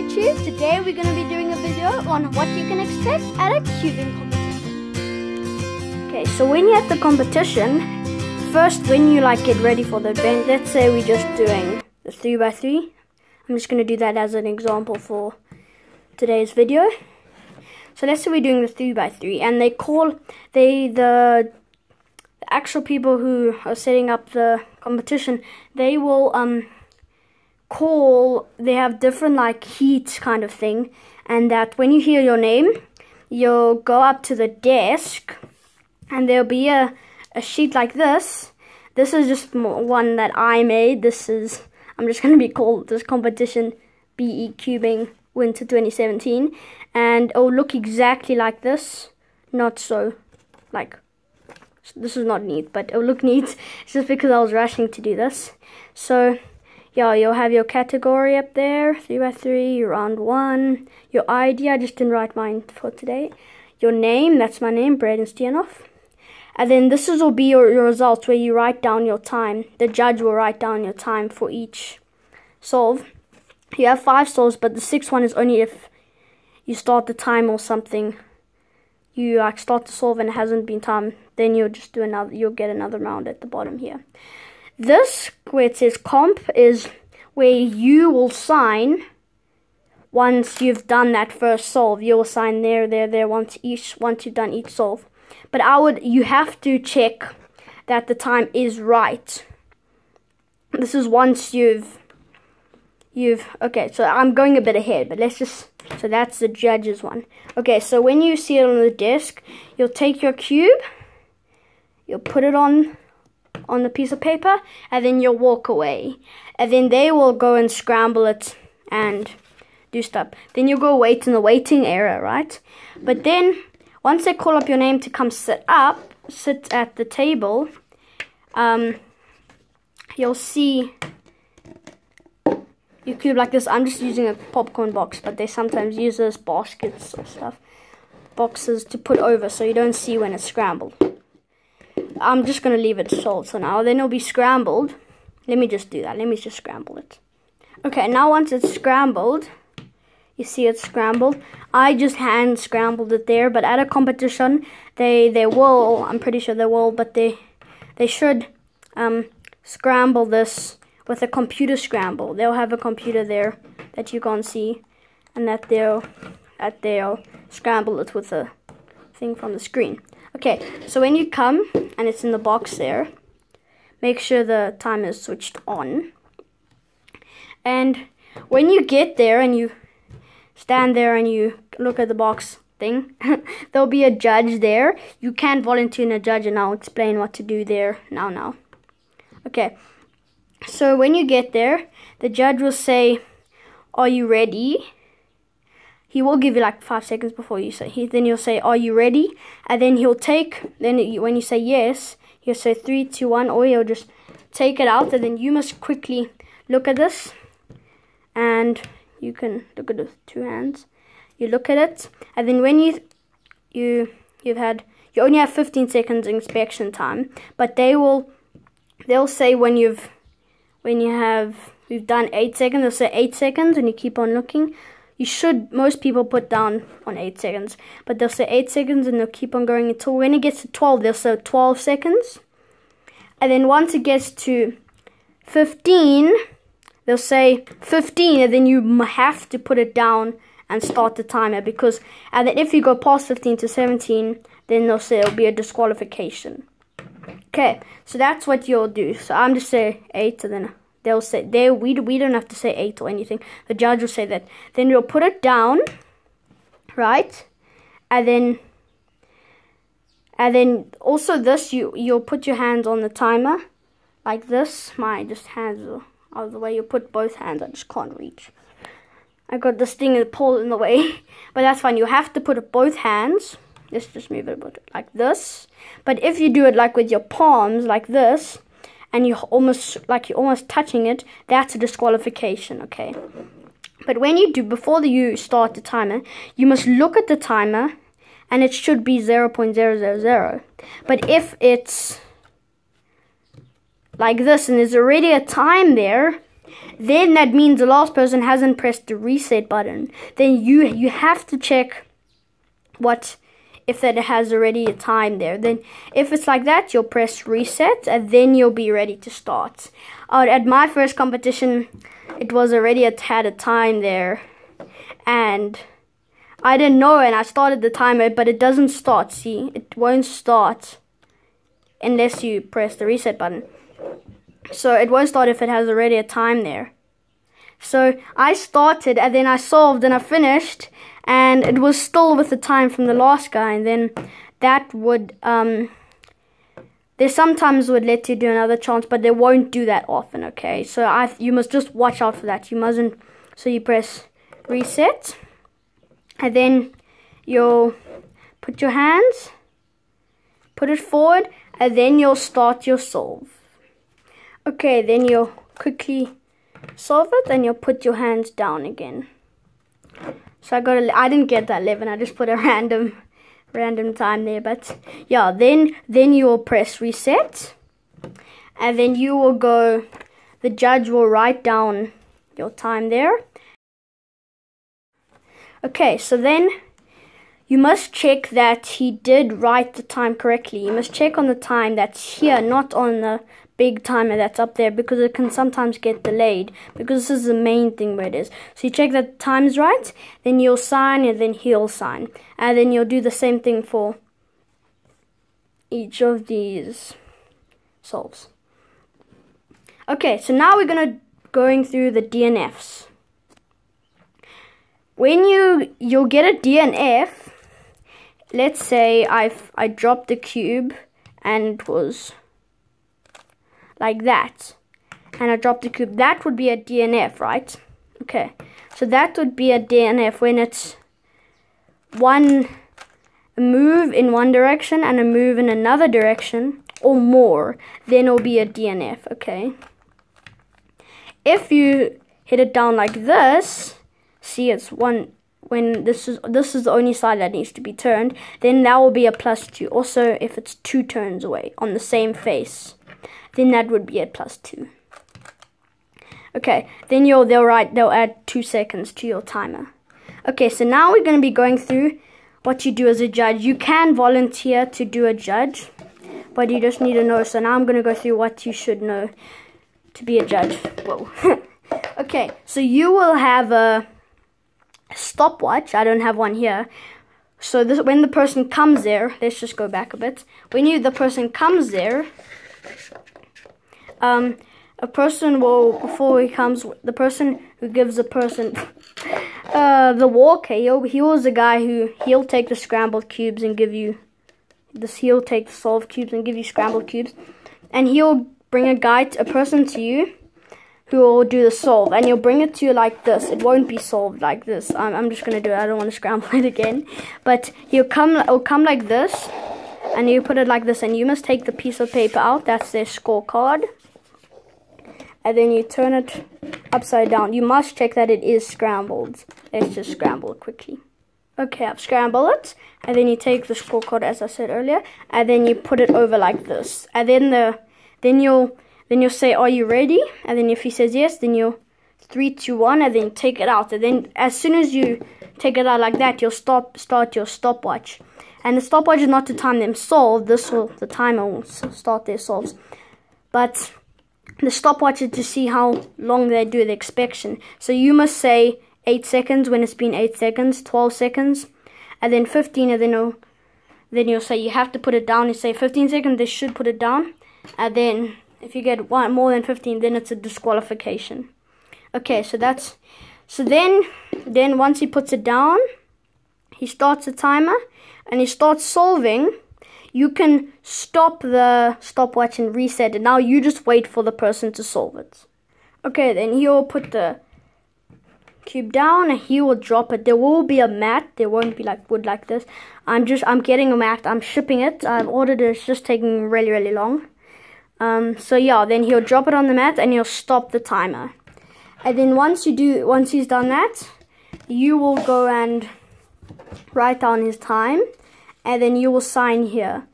YouTube. Today we're going to be doing a video on what you can expect at a cubing competition. Okay, so when you're at the competition, first when you get ready for the event, let's say we're just doing the 3x3. I'm just going to do that as an example for today's video. So let's say we're doing the 3x3, and the actual people who are setting up the competition, they will they have different heat kind of thing, and that when you hear your name, you'll go up to the desk and there'll be a sheet like this. This is just one that I made. I'm just going to be called this competition BE Cubing Winter 2017, and it'll look exactly like this. Not so this is not neat, but it'll look neat. It's just because I was rushing to do this. So yeah, you'll have your category up there, 3x3, round 1. Your ID, I just didn't write mine for today. Your name, that's my name, Brayden. And then this will be your results, where you write down your time. The judge will write down your time for each solve. You have 5 solves, but the 6th one is only if you start the time or something. You start the solve and it hasn't been timed, then you'll just do another. You'll get another round at the bottom here. This, where it says comp, is where you will sign once you've done that first solve. You'll sign there once you've done each solve. But you have to check that the time is right. This is once you've okay, so I'm going a bit ahead, but so that's the judge's one. Okay, so when you see it on the desk, you'll take your cube, you'll put it on the piece of paper, and then you'll walk away, and then they will go and scramble it and do stuff. Then you'll go wait in the waiting area, right? But then once they call up your name to come sit at the table, you'll see your cube like this. I'm just using a popcorn box, but they sometimes use those baskets or boxes to put over so you don't see when it's scrambled. I'm just going to leave it solved for now. Then it'll be scrambled. Let me just do that. Let me just scramble it. Okay, now once it's scrambled, you see it's scrambled. I just hand scrambled it there, but at a competition, they will, I'm pretty sure they will, but they should scramble this with a computer scramble. They'll have a computer there that you can't see, and that they'll scramble it with a thing from the screen. Okay, so when you come and it's in the box there, make sure the timer is switched on. And when you get there and you stand there and you look at the box thing, there'll be a judge there. You can volunteer in a judge, and I'll explain what to do there now. Okay, so when you get there, the judge will say, "Are you ready?" He will give you 5 seconds before you say. Then he'll say, "Are you ready?" And then when you say yes, he'll say 3, 2, 1, or he'll just take it out, and then you must quickly look at this, and you can look at it with 2 hands. You look at it, and then when you only have 15 seconds inspection time, but they'll say we've done 8 seconds, they'll say 8 seconds, and you keep on looking. Most people put down on 8 seconds, but they'll say 8 seconds, and they'll keep on going until when it gets to 12, they'll say 12 seconds. And then once it gets to 15, they'll say 15, and then you have to put it down and start the timer, and then if you go past 15 to 17, then they'll say it'll be a disqualification. Okay, so that's what you'll do. So I'm just say 8, and then they'll say we don't have to say 8 or anything. The judge will say that. Then you'll put it down, right? And then also this, you'll put your hands on the timer like this. My hands are out of the way. You put both hands. I just can't reach. I got this thing and pull in the way, but that's fine. You have to put both hands. Let's just move it a bit like this. But if you do it with your palms like this, and you're almost touching it, that's a disqualification, okay? But when you do, before you start the timer, you must look at the timer, and it should be 0.000. But if it's like this and there's already a time there, then that means the last person hasn't pressed the reset button. Then you have to check if that has already a time there. Then if it's like that, you'll press reset and then you'll be ready to start. At my first competition, it was already had a time there, and I didn't know, and I started the timer, but it doesn't start. See, it won't start unless you press the reset button. So it won't start if it has already a time there. So I started, and then I solved, and I finished, and it was still with the time from the last guy. And then that would they sometimes would let you do another chance, but they won't do that often. Okay, so you must just watch out for that. You mustn't. So you press reset, and then you'll put your hands, put it forward, and then you'll start your solve. Okay, then you'll quickly solve it, and you'll put your hands down again. So I didn't get that 11. I just put a random time there, but yeah, then you will press reset, and then you will go. The judge will write down your time there. Okay, so then you must check that he did write the time correctly. You must check on the time that's here, not on the big timer that's up there, because it can sometimes get delayed, because this is the main thing where it is. So you check that the time's right, then you'll sign, and then he'll sign, and then you'll do the same thing for each of these solves. Okay, so now we're going through the DNFs. When you'll get a DNF, let's say I dropped the cube and it was like that, and I dropped the cube, that would be a DNF, right? Okay, so that would be a DNF when it's a move in one direction and a move in another direction or more, then it'll be a DNF. Okay, if you hit it down like this, see, it's one. When this is the only side that needs to be turned, then that will be a +2. Also, if it's 2 turns away on the same face, then that would be a +2. Okay, then they'll add 2 seconds to your timer. Okay, so now we're going to be going through what you do as a judge. You can volunteer to do a judge, but you just need to know. So now I'm going to go through what you should know to be a judge. Whoa. Okay, so you will have a stopwatch. I don't have one here. So when the person comes there, let's just go back a bit. When the person comes there, a person will, before he comes, the person who gives the person the walker, he was the guy he'll take the scrambled cubes and give you this. He'll take the solved cubes and give you scrambled cubes, and he'll bring a person to you who will do the solve, and you'll bring it to you like this. It won't be solved like this. I'm just gonna do it. I don't want to scramble it again, but it'll come like this, and you put it like this, and you must take the piece of paper out. That's their scorecard, and then you turn it upside down. You must check that it is scrambled. Let's just scramble it quickly. Okay, I've scrambled it, and then you take the scorecard as I said earlier, and then you put it over like this, and then you'll say, "Are you ready?" And then if he says yes, then you'll 3, 2, 1, and then take it out. And then as soon as you take it out like that, you'll start your stopwatch. And the stopwatch is not to time them solve. The timer will start their solves. But the stopwatch is to see how long they do the inspection. So you must say 8 seconds when it's been 8 seconds, 12 seconds, and then 15, and then you'll say you have to put it down. You say 15 seconds, they should put it down, and then if you get more than 15, then it's a disqualification. Okay, so then once he puts it down, he starts the timer, and he starts solving. You can stop the stopwatch and reset it. Now you just wait for the person to solve it. Okay, then he'll put the cube down, and he will drop it. There will be a mat. There won't be like wood like this. I'm getting a mat. I'm shipping it. I've ordered it. It's just taking really, really long. So yeah, then he'll drop it on the mat, and he'll stop the timer. And then once he's done that, you will go and write down his time, and then you will sign here.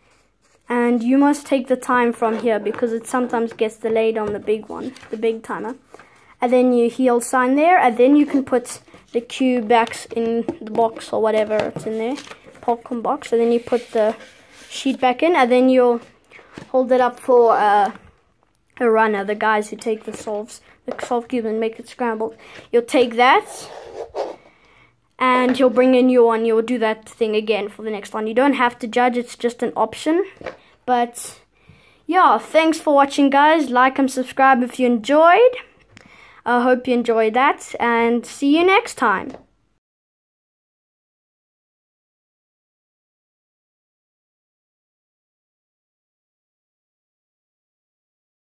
And you must take the time from here, because it sometimes gets delayed on the big one, the big timer. and then your heal sign there, and then you can put the cube back in the box or whatever it's in there, popcorn box, and then you put the sheet back in, and then you'll hold it up for a runner, the guys who take the solve cube and make it scrambled. You'll take that, and you'll bring a new one. You'll do that thing again for the next one. You don't have to judge, it's just an option. But yeah, thanks for watching, guys. Like and subscribe if you enjoyed. I hope you enjoyed that, and see you next time.